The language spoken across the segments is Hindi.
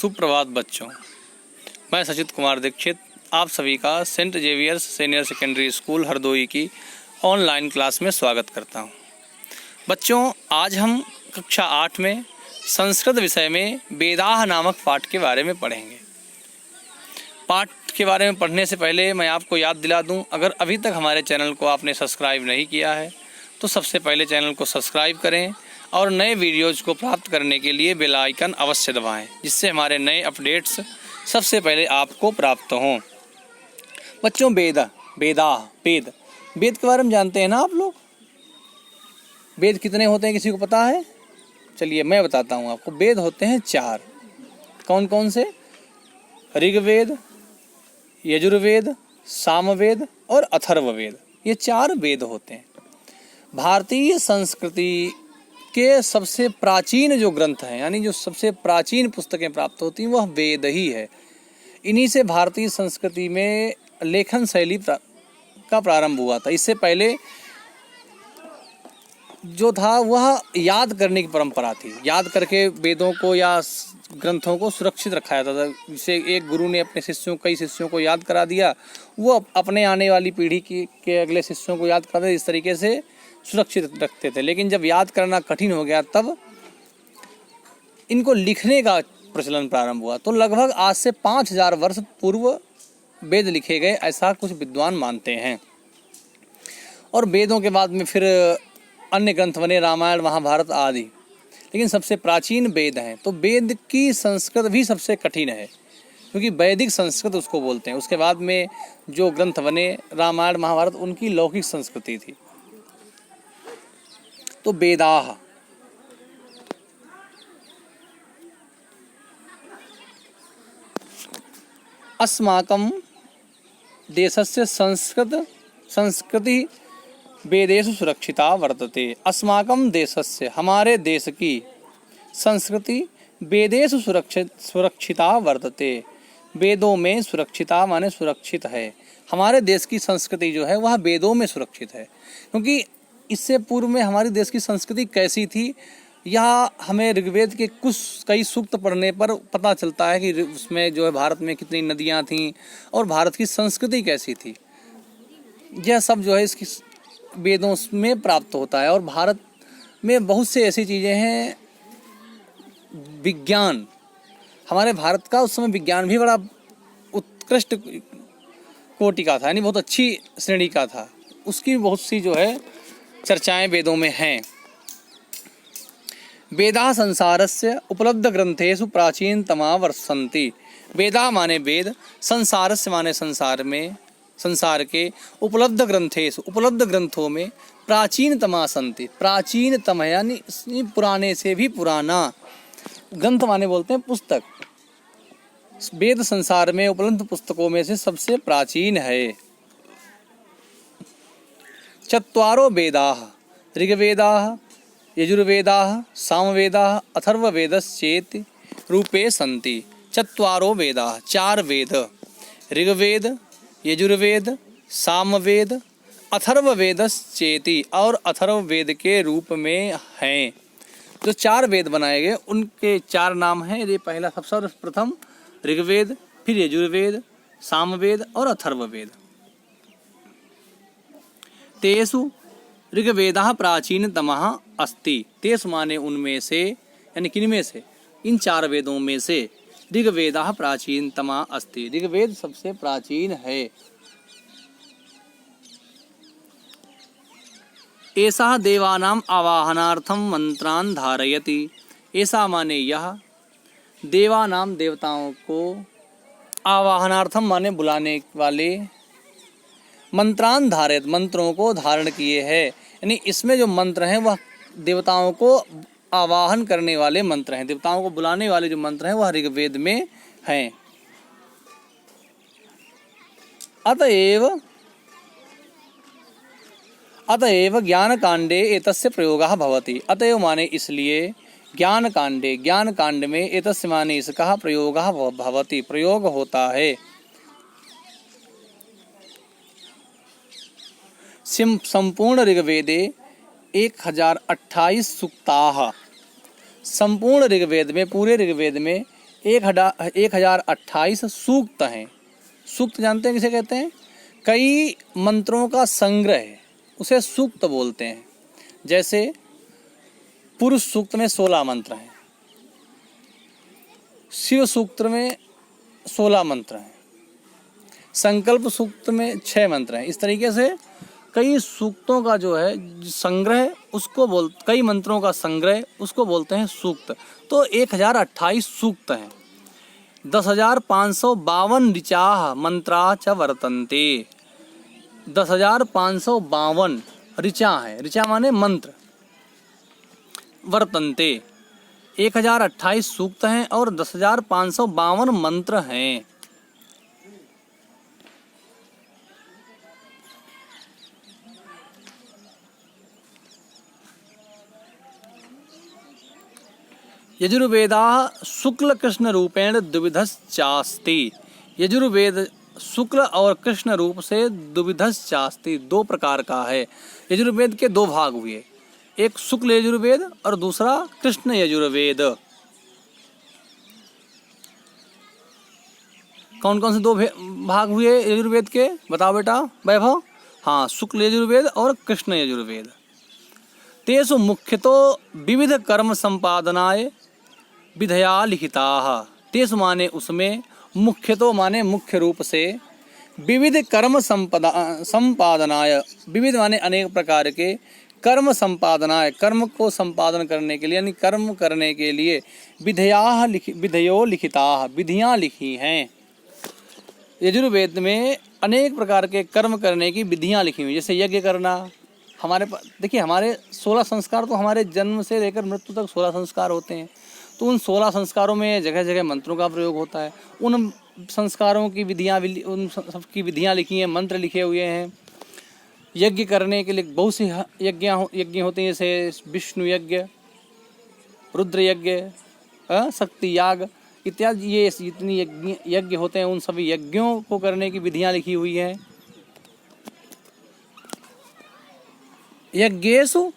सुप्रभात बच्चों, मैं सचित कुमार दीक्षित आप सभी का Saint Xavier's senior secondary school Hardoi की ऑनलाइन क्लास में स्वागत करता हूं। बच्चों, आज हम कक्षा 8 में संस्कृत विषय में वेदाह नामक पाठ के बारे में पढ़ेंगे। पाठ के बारे में पढ़ने से पहले मैं आपको याद दिला दूं, अगर अभी तक हमारे चैनल को आपने सब्सक्राइब नहीं किया है तो सबसे पहले चैनल को सब्सक्राइब करें और नए वीडियोज़ को प्राप्त करने के लिए बेल आइकन अवश्य दबाएं, जिससे हमारे नए अपडेट्स सबसे पहले आपको प्राप्त हों। बच्चों, वेद के बारे में जानते हैं ना आप लोग? वेद कितने होते हैं, किसी को पता है? चलिए मैं बताता हूँ आपको। वेद होते हैं 4। कौन कौन से? ऋग्वेद, यजुर्वेद, सामवेद और अथर्ववेद। ये 4 वेद होते हैं। भारतीय संस्कृति के सबसे प्राचीन जो ग्रंथ हैं, यानी जो सबसे प्राचीन पुस्तकें प्राप्त होती हैं, वह वेद ही है। इन्हीं से भारतीय संस्कृति में लेखन शैली का प्रारंभ हुआ था। इससे पहले जो था वह याद करने की परंपरा थी। याद करके वेदों को या ग्रंथों को सुरक्षित रखा जाता था। जिसे एक गुरु ने अपने कई शिष्यों को याद करा दिया, वो अपने आने वाली पीढ़ी के अगले शिष्यों को याद करा दिया। इस तरीके से सुरक्षित रखते थे। लेकिन जब याद करना कठिन हो गया, तब इनको लिखने का प्रचलन प्रारंभ हुआ। तो लगभग आज से 5000 वर्ष पूर्व वेद लिखे गए, ऐसा कुछ विद्वान मानते हैं। और वेदों के बाद में फिर अन्य ग्रंथ बने, रामायण, महाभारत आदि। लेकिन सबसे प्राचीन वेद हैं। तो वेद की संस्कृत भी सबसे कठिन है, क्योंकि वैदिक संस्कृत उसको बोलते हैं। उसके बाद में जो ग्रंथ बने, रामायण, महाभारत, उनकी लौकिक संस्कृति थी। तो वेदाः अस्माकं देशस्य संस्कृति वेदेषु सुरक्षिता वर्तते। अस्माकं देशस्य, हमारे देश की, संस्कृति वेदेषु सुरक्षिता वर्तते। वेदों में सुरक्षिता माने सुरक्षित है। हमारे देश की संस्कृति जो है वह वेदों में सुरक्षित है। क्योंकि इससे पूर्व में हमारे देश की संस्कृति कैसी थी, यह हमें ऋग्वेद के कई सूक्त पढ़ने पर पता चलता है कि उसमें जो है भारत में कितनी नदियाँ थीं और भारत की संस्कृति कैसी थी। यह सब जो है इसकी वेदों में प्राप्त होता है। और भारत में बहुत से ऐसी चीज़ें हैं। विज्ञान, हमारे भारत का उस समय विज्ञान भी बड़ा उत्कृष्ट कोटि का था, यानी बहुत अच्छी श्रेणी का था। उसकी बहुत सी जो है चर्चाएं वेदों में हैं। वेदा संसारस्य उपलब्ध ग्रंथेषु प्राचीनतमा वर्षन्ति। वेदा माने वेद, संसारस्य माने संसार के, उपलब्ध ग्रंथेषु, उपलब्ध ग्रंथों में, प्राचीनतमा सन्ति। प्राचीनतम यानी पुराने से भी पुराना। ग्रंथ माने बोलते हैं पुस्तक। वेद संसार में उपलब्ध पुस्तकों में से सबसे प्राचीन है। चत्वारो वेदाः ऋग्वेदाः, यजुर्वेदाः, सामवेदाः, अथर्ववेदश्चेति रूपे सन्ति। चत्वारो वेदाः, 4 वेद, ऋग्वेद, यजुर्वेद, सामवेद, अथर्ववेदश्चेति, और अथर्ववेद के रूप में हैं। जो 4 वेद बनाए गए उनके 4 नाम हैं। ये पहला सर्वप्रथम ऋग्वेद, फिर यजुर्वेद, सामवेद और अथर्ववेद। तेषु ऋग्वेदः प्राचीनतमः अस्ति। तेषु माने उनमें से, यानी किनमें से? इन 4 वेदों में से ऋग्वेदः प्राचीनतमः अस्ति। ऋग्वेद सबसे प्राचीन है। एषः देवानाम् आवाहनार्थं मंत्रान् धारयति। ऐसा माने यह देवानाम, देवताओं को, आवाहनार्थम माने बुलाने वाले, मंत्रान धारित, मंत्रों को धारण किए हैं। यानी इसमें जो मंत्र हैं वह देवताओं को आवाहन करने वाले मंत्र हैं। देवताओं को बुलाने वाले जो मंत्र हैं वह ऋग्वेद में हैं। अतएव ज्ञानकांडे एतस्य प्रयोगः भवति। अतएव माने इसलिए, ज्ञान कांड में एतस्य माने इसका प्रयोगः भवति, प्रयोग होता है। संपूर्ण ऋग्वेदे 1028 सूक्ताः। संपूर्ण ऋग्वेद में, पूरे ऋग्वेद में 1028 सूक्त हैं। सूक्त जानते हैं किसे कहते हैं? कई मंत्रों का संग्रह है, उसे सूक्त बोलते हैं। जैसे पुरुष सूक्त में 16 मंत्र हैं, शिव सूक्त में 16 मंत्र हैं, संकल्प सूक्त में 6 मंत्र हैं। इस तरीके से कई सूक्तों का जो है संग्रह उसको कई मंत्रों का संग्रह उसको बोलते हैं सूक्त। तो 1028 सूक्त हैं। 10,552 ऋचाः मंत्रा च वर्तन्ते। 10,552 ऋचा है, ऋचा माने मंत्र। वर्तन्ते 1028 सूक्त हैं और 10,552 मंत्र हैं। यजुर्वेदाः शुक्ल कृष्ण रूपेण द्विविधश्चास्ति। यजुर्वेद शुक्ल और कृष्ण रूप से द्विविधश्चास्ति, 2 प्रकार का है। यजुर्वेद के 2 भाग हुए, एक शुक्ल यजुर्वेद और दूसरा कृष्ण यजुर्वेद। कौन कौन से 2 भाग हुए यजुर्वेद के, बताओ बेटा वैभव? हाँ, शुक्ल यजुर्वेद और कृष्ण यजुर्वेद। तेषु मुख्यतो विविध कर्म संपादनाय विधया लिखिताः। तेषु माने उसमें, मुख्यतो माने मुख्य रूप से, विविध कर्म संपादनाय, विविध माने अनेक प्रकार के, कर्म संपादनाय कर्म को संपादन करने के लिए यानी कर्म करने के लिए, विधयो लिखिताः विधियाँ लिखी हैं। यजुर्वेद में अनेक प्रकार के कर्म करने की विधियाँ लिखी हुई। जैसे यज्ञ करना, हमारे देखिए हमारे 16 संस्कार, तो हमारे जन्म से लेकर मृत्यु तक 16 संस्कार होते हैं। तो उन 16 संस्कारों में जगह जगह मंत्रों का प्रयोग होता है। उन संस्कारों की विधियाँ, उन सबकी विधियाँ लिखी हैं, मंत्र लिखे हुए हैं। यज्ञ करने के लिए बहुत सी यज्ञ होते हैं, जैसे विष्णु यज्ञ, रुद्र यज्ञ, शक्ति याग इत्यादि। ये जितनी यज्ञ होते हैं, उन सभी यज्ञों को करने की विधियाँ लिखी हुई हैं। यज्ञेषु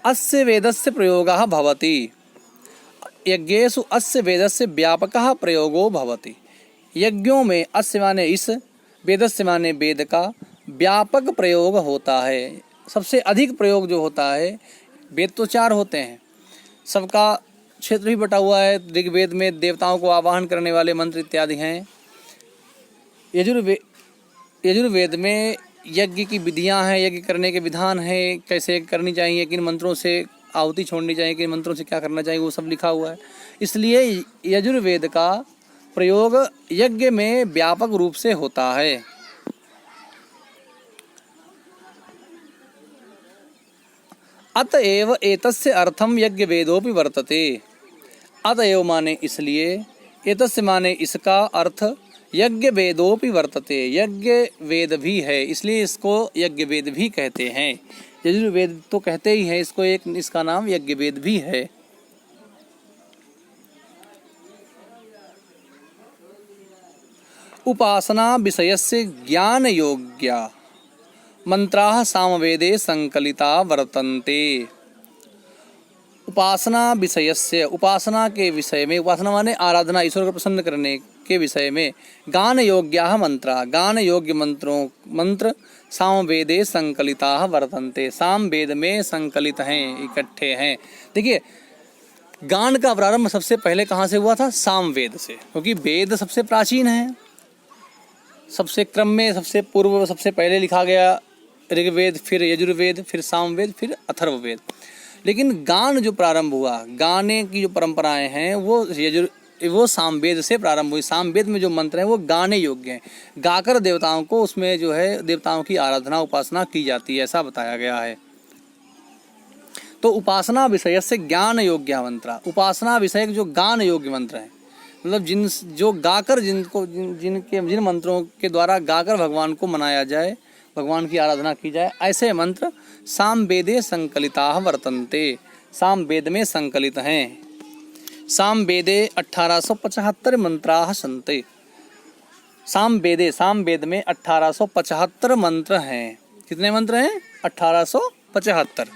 अस्य वेदस्य प्रयोगः भवति। यज्ञेषु अस्य वेदस्य व्यापकः प्रयोगो भवति। यज्ञों में अस्य माने इस, वेदस्य माने वेद का व्यापक प्रयोग होता है। सबसे अधिक प्रयोग जो होता है, वेद तो 4 होते हैं, सबका क्षेत्र भी बटा हुआ है। ऋग्वेद में देवताओं को आवाहन करने वाले मंत्र इत्यादि हैं। यजुर्वेद में यज्ञ की विधियां हैं, यज्ञ करने के विधान हैं, कैसे करनी चाहिए, किन मंत्रों से आहुति छोड़नी चाहिए, किन मंत्रों से क्या करना चाहिए, वो सब लिखा हुआ है। इसलिए यजुर्वेद का प्रयोग यज्ञ में व्यापक रूप से होता है। अतएव एतस्य अर्थम यज्ञ वेदोपि वर्तते। अतएव माने इसलिए, एतस्य माने इसका अर्थ, यज्ञ वेदोपि वर्तते, यज्ञ वेद भी है, इसलिए इसको यज्ञ वेद भी कहते हैं। यजुर्वेद तो कहते ही हैं इसको, एक इसका नाम यज्ञ वेद भी है। उपासना विषयस्य ज्ञान योग्या मंत्राः सामवेदे संकलिता वर्तन्ते। उपासना विषयस्य, उपासना के विषय में, उपासना माने आराधना, ईश्वर को प्रसन्न करने के विषय में, गान योग्याः मंत्रा, गान योग्य मंत्र सामवेदे संकलिताः वर्तन्ते, सामवेद में संकलित हैं, इकट्ठे हैं। देखिए गान का प्रारंभ सबसे पहले कहाँ से हुआ था? सामवेद से, क्योंकि वेद सबसे प्राचीन है, सबसे क्रम में सबसे पूर्व सबसे पहले लिखा गया ऋग्वेद, फिर यजुर्वेद, फिर सामवेद, फिर अथर्ववेद। लेकिन गान जो प्रारंभ हुआ, गाने की जो परंपराएं हैं वो सामवेद से प्रारंभ हुई। सामवेद में जो मंत्र हैं वो गाने योग्य हैं, गाकर देवताओं को उसमें जो है देवताओं की आराधना उपासना की जाती है, ऐसा बताया गया है। तो उपासना विषय से ज्ञान योग्य मंत्र, उपासना विषयक जो गान योग्य मंत्र हैं, मतलब जो गाकर जिन मंत्रों के द्वारा गाकर भगवान को मनाया जाए, भगवान की आराधना की जाए, ऐसे मंत्र सामवेदे संकलिताः वर्तन्ते, सामवेद में संकलित हैं। सामवेदे 1875 मंत्राः सन्ति। सामवेद में 1875 मंत्र हैं। कितने मंत्र हैं? 1875।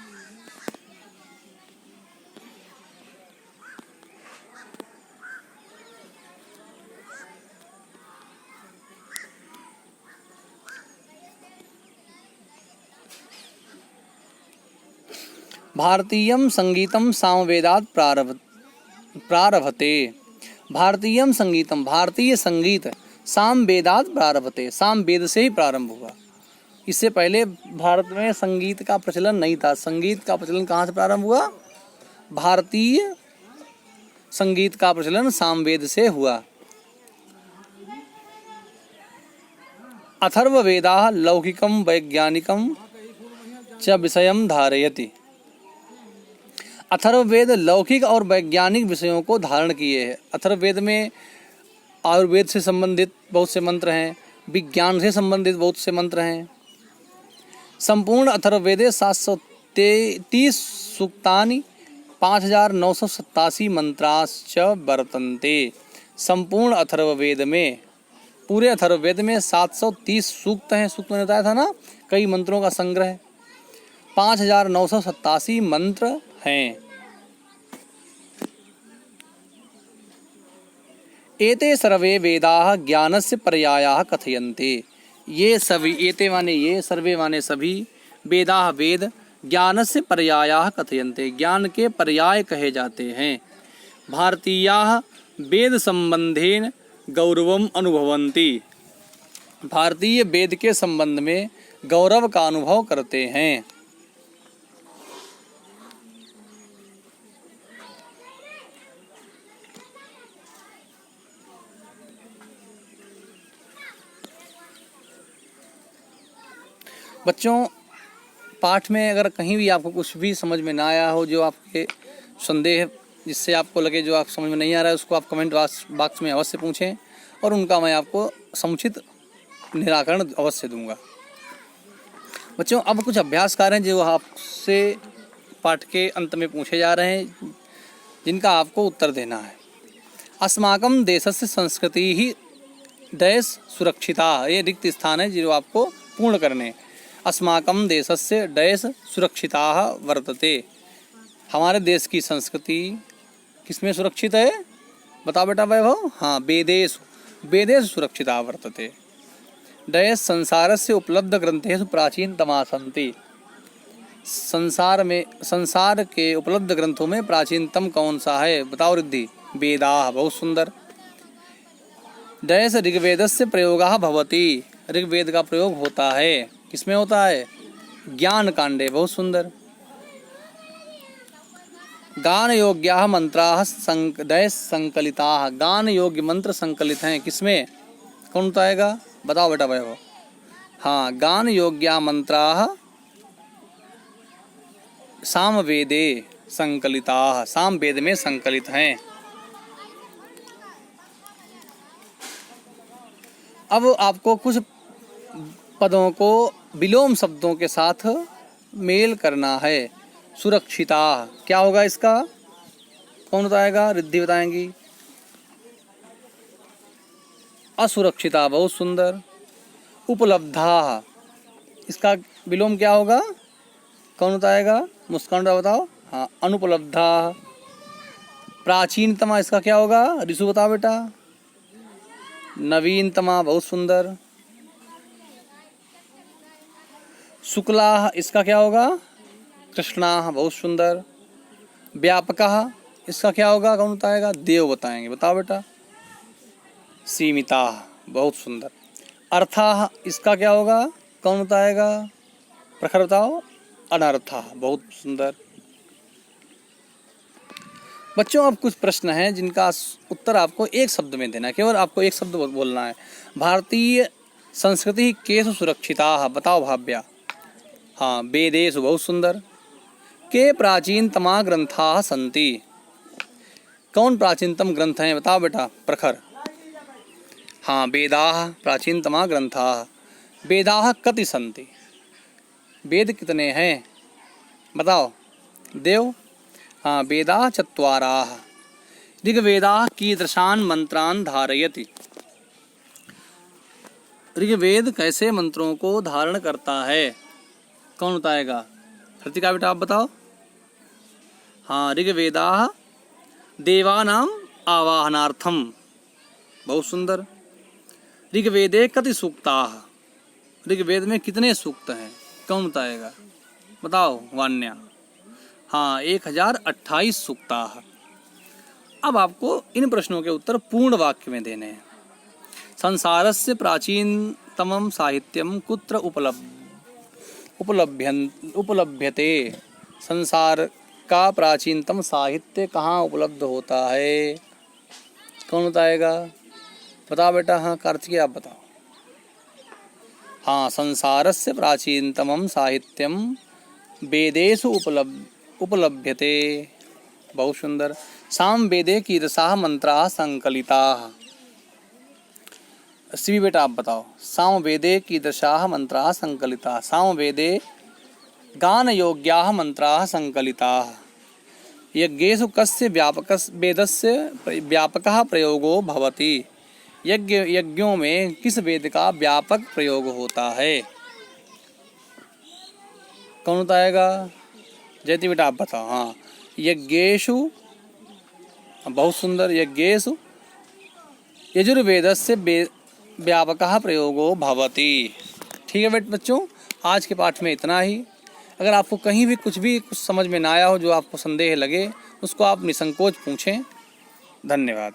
भारतीयम संगीतम सामवेदात प्रारभते। भारतीयम संगीतम, भारतीय संगीत सामवेदात प्रारभते, सामवेद से ही प्रारंभ हुआ। इससे पहले भारत में संगीत का प्रचलन नहीं था। संगीत का प्रचलन कहाँ से प्रारंभ हुआ? भारतीय संगीत का प्रचलन सामवेद से हुआ। अथर्ववेदाः लौकिकं वैज्ञानिकं च विषयं धारयति। अथर्ववेद लौकिक और वैज्ञानिक विषयों को धारण किए हैं। अथर्ववेद में आयुर्वेद से संबंधित बहुत से मंत्र हैं, विज्ञान से संबंधित बहुत से मंत्र हैं। संपूर्ण अथर्ववेदे 733 सूक्तानि 5987 मंत्राश्च वर्तन्ते। संपूर्ण अथर्ववेद में, पूरे अथर्ववेद में 730 सूक्त हैं। सूक्त मैंने बताया था ना, कई मंत्रों का संग्रह। 5987 मंत्र हैं। एते सर्वे वेदाः ज्ञानस्य पर्यायाः कथयन्ते। ये सभी, एते माने ये, सर्वे माने सभी, वेदाः वेद, ज्ञानस्य पर्यायाः कथयन्ते, ज्ञान के पर्याय कहे जाते हैं। भारतीयाः वेद संबंधेन गौरवम अनुभवन्ति। भारतीय वेद के संबंध में गौरव का अनुभव करते हैं। बच्चों, पाठ में अगर कहीं भी आपको कुछ भी समझ में ना आया हो, जो आपके संदेह जिससे आपको लगे जो आप समझ में नहीं आ रहा है, उसको आप कमेंट बॉक्स में अवश्य पूछें और उनका मैं आपको समुचित निराकरण अवश्य दूंगा। बच्चों, अब कुछ अभ्यास कार्य हैं जो आपसे पाठ के अंत में पूछे जा रहे हैं, जिनका आपको उत्तर देना है। अस्माकं देशस्य संस्कृति ही देश सुरक्षिता। ये रिक्त स्थान है जो आपको पूर्ण करने। अस्माकं देशस्य देश सुरक्षिता वर्तते। हमारे देश की संस्कृति किसमें सुरक्षित है? बताओ बेटा वैभव। हाँ, वेदेषु, वेदेषु सुरक्षिता वर्तते। देश संसारस्य उपलब्ध ग्रंथेषु प्राचीनतमा सन्ति। संसार के उपलब्ध ग्रंथों में प्राचीनतम कौन सा है? बताओ रिद्धि। वेदाः। बहुत सुंदर। देश ऋग्वेदस्य प्रयोगः भवति। ऋग्वेद का प्रयोग होता है। किसमें होता है? ज्ञान कांडे। बहुत सुंदर। गान योग्याः मंत्राः देश संकलिताः। गान योग्य मंत्र संकलित हैं। किसमें? कौन बताएगा? बताओ बेटा वैभव। हाँ, गान योग्या मंत्राः सामवेदे संकलिताः। सामवेद में संकलित हैं। अब आपको कुछ पदों को विलोम शब्दों के साथ मेल करना है। सुरक्षिता क्या होगा इसका? कौन बताएगा? रिद्धि बताएंगी। असुरक्षिता। बहुत सुंदर। उपलब्धा, इसका विलोम क्या होगा? कौन बताएगा? मुस्कान बताओ। हाँ, अनुपलब्धा। प्राचीनतमा, इसका क्या होगा? ऋषु बताओ बेटा। नवीनतमा। बहुत सुंदर। शुक्ला, इसका क्या होगा? कृष्णा। बहुत सुंदर। व्यापकः, इसका क्या होगा? कौन बताएगा? देव बताएंगे। बताओ बेटा। सीमिता। बहुत सुंदर। अर्थाः, इसका क्या होगा? कौन बताएगा? प्रखर बताओ। अनर्थः। बहुत सुंदर। बच्चों, अब कुछ प्रश्न हैं जिनका उत्तर आपको एक शब्द में देना है। केवल आपको एक शब्द बोलना है। भारतीय संस्कृति केषु सुरक्षिता? बताओ भाव्या। हाँ, वेदेषु। बहुत सुंदर। के प्राचीनतमा ग्रंथाः सन्ति? कौन प्राचीनतम ग्रंथ हैं? बताओ बेटा। प्रखर। हाँ, वेदाः प्राचीनतमा ग्रंथाः। वेदाः कति सन्ति? वेद कितने हैं? बताओ। देव। हाँ, वेदाः चत्वाराः। ऋग्वेदाः कीदृशान् मंत्रान् धारयति? ऋग्वेद कैसे मंत्रों को धारण करता है? कौन बताएगा? कृतिका बेटा आप बताओ। हाँ, ऋग्वेदाः देवानां आवाहनार्थम। बहुत सुंदर। ऋग्वेदे कति सूक्ताः? ऋग्वेद में कितने सूक्त हैं? कौन बताएगा? बताओ वान्या। हाँ 1028 सूक्ताः। अब आपको इन प्रश्नों के उत्तर पूर्ण वाक्य में देने हैं। संसारस्य प्राचीनतमं साहित्यम कुत्र उपलभ्यते। संसार का प्राचीनतम साहित्य कहाँ उपलब्ध होता है? कौन बताएगा? बताओ बेटा। हाँ कार्तिकेय आप बताओ। हाँ संसारस्य प्राचीनतमं साहित्यम वेदेषु उपलभ्यते। बहुत सुंदर। सामवेदे कीदृशाः मंत्राः संकलिताः। शिवी बेटा आप बताओ। सामवेदे कीदृशाः मंत्राः संकलिताः। सामवेदे गानयोग्याः मंत्राः संकलिताः। यज्ञेषु कस्य वेदस्य व्यापकः प्रयोगो भवति। यज्ञों में किस वेद का व्यापक प्रयोग होता है? कौन बताएगा? जयती बेटा आप बताओ। हाँ यज्ञेषु, बहुत सुंदर। यज्ञेषु यजुर्वेदस्य व्यापकः प्रयोगो भवति। ठीक है बच्चों, आज के पाठ में इतना ही। अगर आपको कहीं भी कुछ समझ में ना आया हो, जो आपको संदेह लगे, उसको आप निसंकोच पूछें। धन्यवाद।